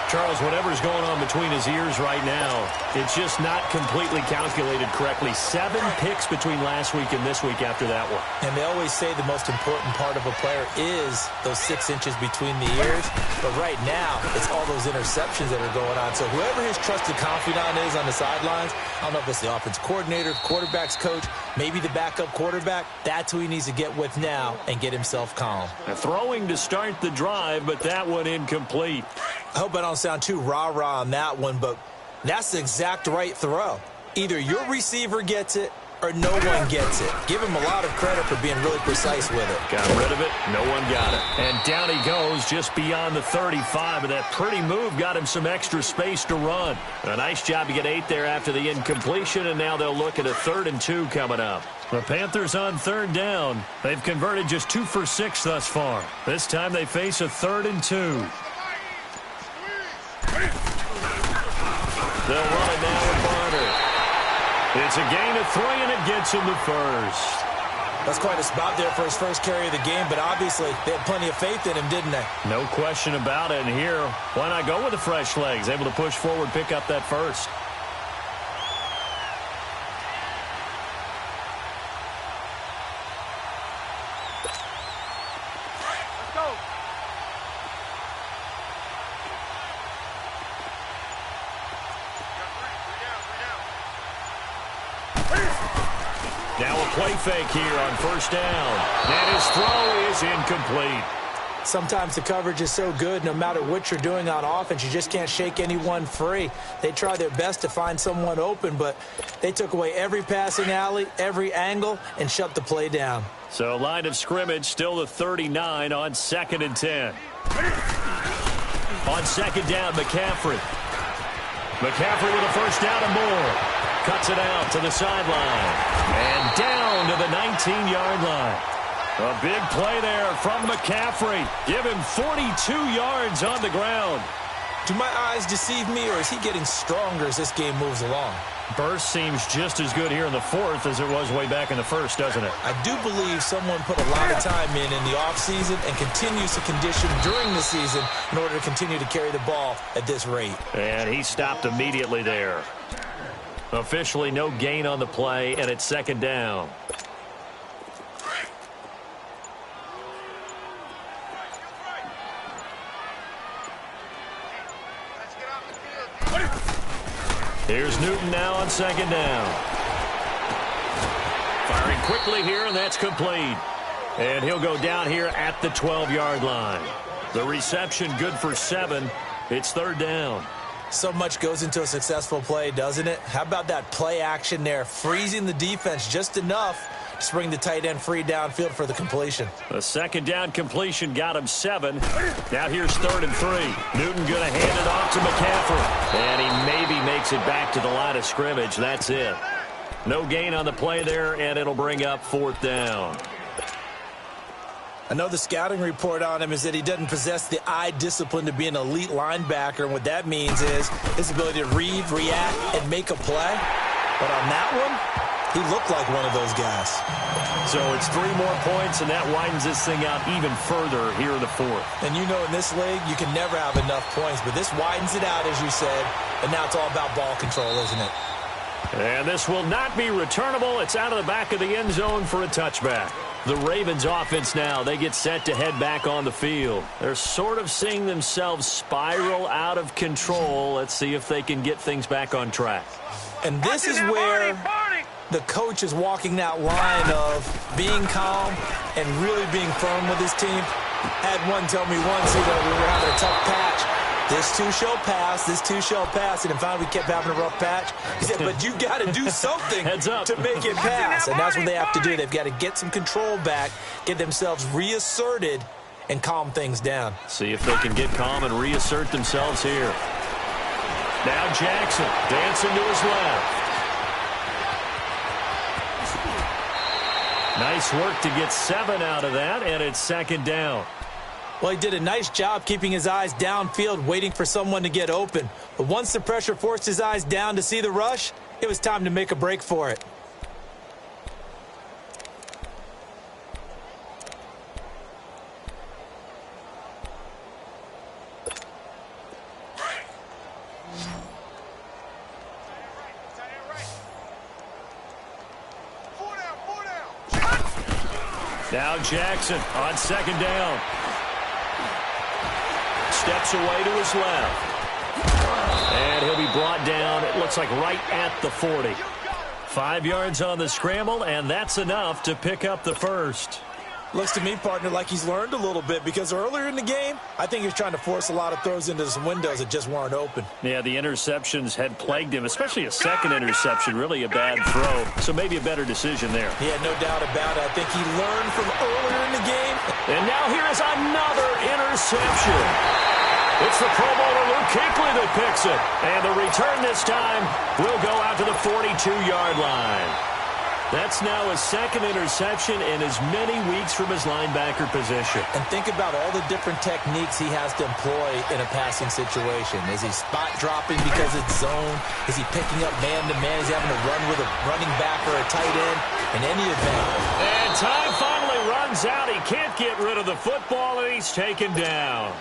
Charles, whatever's going on between his ears right now, it's just not completely calculated correctly. 7 picks between last week and this week after that one. And they always say the most important part of a player is those 6 inches between the ears. But right now, it's all those interceptions that are going on. So whoever his trusted confidant is on the sidelines, I don't know if it's the offense coordinator, quarterback's coach, maybe the backup quarterback, that's who he needs to get with now and get himself calm. Throwing to start the drive, but that one incomplete. I hope I don't sound too rah-rah on that one, but that's the exact right throw. Either your receiver gets it or no one gets it. Give him a lot of credit for being really precise with it. Got rid of it. No one got it. And down he goes just beyond the 35. And that pretty move got him some extra space to run. A nice job to get 8 there after the incompletion. And now they'll look at a 3rd and 2 coming up. The Panthers on 3rd down. They've converted just 2 for 6 thus far. This time they face a 3rd and 2. They'll run it now with Barner. It's a gain of 3, and it gets him the first. That's quite a spot there for his first carry of the game, but obviously they had plenty of faith in him, didn't they? No question about it. And here, why not go with the fresh legs? Able to push forward, pick up that first. Now a play fake here on 1st down. And his throw is incomplete. Sometimes the coverage is so good, no matter what you're doing on offense, you just can't shake anyone free. They try their best to find someone open, but they took away every passing alley, every angle, and shut the play down. So line of scrimmage, still the 39 on 2nd and 10. On second down, McCaffrey. McCaffrey with a first down and more. Cuts it out to the sideline. And down to the 19-yard line. A big play there from McCaffrey. Give him 42 yards on the ground. Do my eyes deceive me, or is he getting stronger as this game moves along? Burst seems just as good here in the fourth as it was way back in the first, doesn't it? I do believe someone put a lot of time in the offseason and continues to condition during the season in order to continue to carry the ball at this rate. And he stopped immediately there. Officially no gain on the play, and it's second down. Here's Newton now on second down. Firing quickly here, and that's complete. And he'll go down here at the 12-yard line. The reception good for 7. It's third down. So much goes into a successful play, doesn't it? How about that play action there, freezing the defense just enough to bring the tight end free downfield for the completion. A second down completion got him 7. Now here's third and 3. Newton going to hand it off to McCaffrey. And he maybe makes it back to the line of scrimmage. That's it. No gain on the play there, and it'll bring up fourth down. I know the scouting report on him is that he doesn't possess the eye discipline to be an elite linebacker, and what that means is his ability to read, react, and make a play. But on that one, he looked like one of those guys. So it's 3 more points, and that widens this thing out even further here in the fourth. And you know in this league, you can never have enough points, but this widens it out, as you said, and now it's all about ball control, isn't it? And this will not be returnable. It's out of the back of the end zone for a touchback. The Ravens offense now, they get set to head back on the field. They're sort of seeing themselves spiral out of control. Let's see if they can get things back on track. And this is where the coach is walking that line of being calm and really being firm with his team. Had one tell me once, we were having a tough patch. This too shall pass, this too shall pass. And then finally we kept having a rough patch. He said, but you got to do something to make it pass. And that's what they have to do. They've got to get some control back, get themselves reasserted, and calm things down. See if they can get calm and reassert themselves here. Now Jackson dancing to his left. Nice work to get 7 out of that, and it's second down. Well, he did a nice job keeping his eyes downfield, waiting for someone to get open. But once the pressure forced his eyes down to see the rush, it was time to make a break for it. Now Jackson on second down. Steps away to his left. And he'll be brought down, it looks like right at the 40. 5 yards on the scramble, and that's enough to pick up the first. Looks to me, partner, like he's learned a little bit, because earlier in the game, I think he was trying to force a lot of throws into some windows that just weren't open. Yeah, the interceptions had plagued him, especially a second interception, really a bad throw. So maybe a better decision there. Yeah, no doubt about it. I think he learned from earlier in the game. And now here is another interception. It's the Pro Bowler Luke Kuechly that picks it. And the return this time will go out to the 42-yard line. That's now his second interception in as many weeks from his linebacker position. And think about all the different techniques he has to employ in a passing situation. Is he spot dropping because it's zone? Is he picking up man-to-man? Is he having to run with a running back or a tight end? In any event. And time finally runs out. He can't get rid of the football, and he's taken down.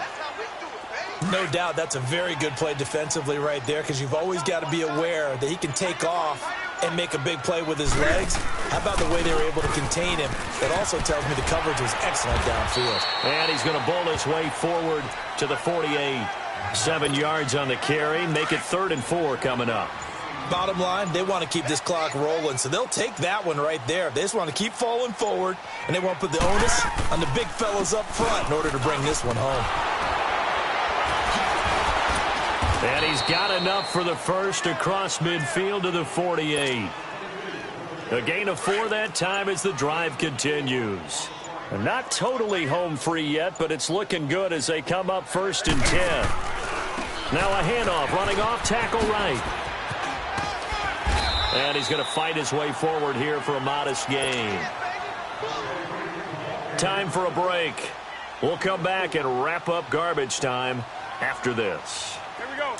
No doubt that's a very good play defensively right there, because you've always got to be aware that he can take off and make a big play with his legs. How about the way they were able to contain him? That also tells me the coverage was excellent downfield. And he's going to bowl his way forward to the 48. 7 yards on the carry. Make it 3rd and 4 coming up. Bottom line, they want to keep this clock rolling, so they'll take that one right there. They just want to keep falling forward, and they want to put the onus on the big fellas up front in order to bring this one home. And he's got enough for the first across midfield to the 48. A gain of 4 that time as the drive continues. Not totally home free yet, but it's looking good as they come up 1st and 10. Now a handoff, running off, tackle right. And he's going to fight his way forward here for a modest gain. Time for a break. We'll come back and wrap up garbage time after this. Here we go.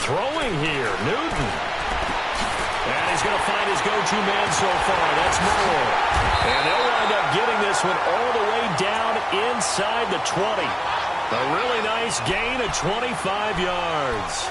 Throwing here, Newton. And he's going to find his go-to man so far. That's Moore. And they'll wind up getting this one all the way down inside the 20. A really nice gain of 25 yards.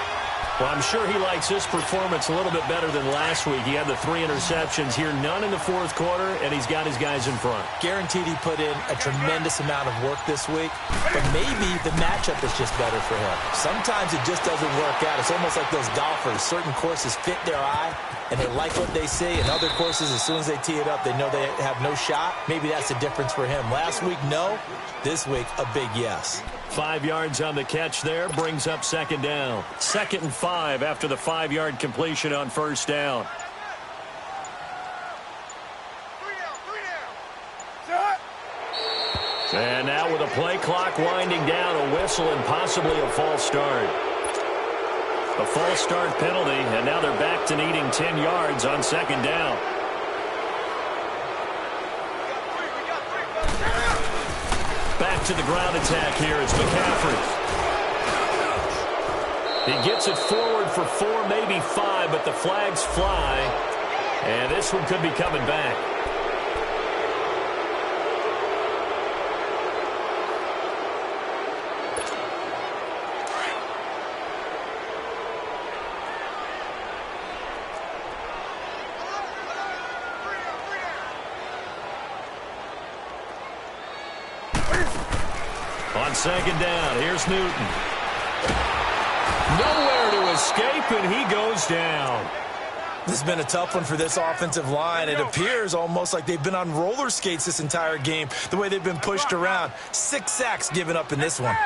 Well, I'm sure he likes this performance a little bit better than last week. He had the 3 interceptions here, none in the fourth quarter, and he's got his guys in front. Guaranteed he put in a tremendous amount of work this week, but maybe the matchup is just better for him. Sometimes it just doesn't work out. It's almost like those golfers. Certain courses fit their eye, and they like what they see, and other courses, as soon as they tee it up, they know they have no shot. Maybe that's the difference for him. Last week, no. This week, a big yes. 5 yards on the catch there, brings up second down. 2nd and 5 after the 5-yard completion on first down. And now with a play clock winding down, a whistle and possibly a false start. A false start penalty, and now they're back to needing 10 yards on second down. Back to the ground attack here. It's McCaffrey. He gets it forward for 4, maybe 5, but the flags fly. And this one could be coming back. On second down, here's Newton. Nowhere to escape, and he goes down. This has been a tough one for this offensive line. It appears almost like they've been on roller skates this entire game, the way they've been pushed around. 6 sacks given up in this one.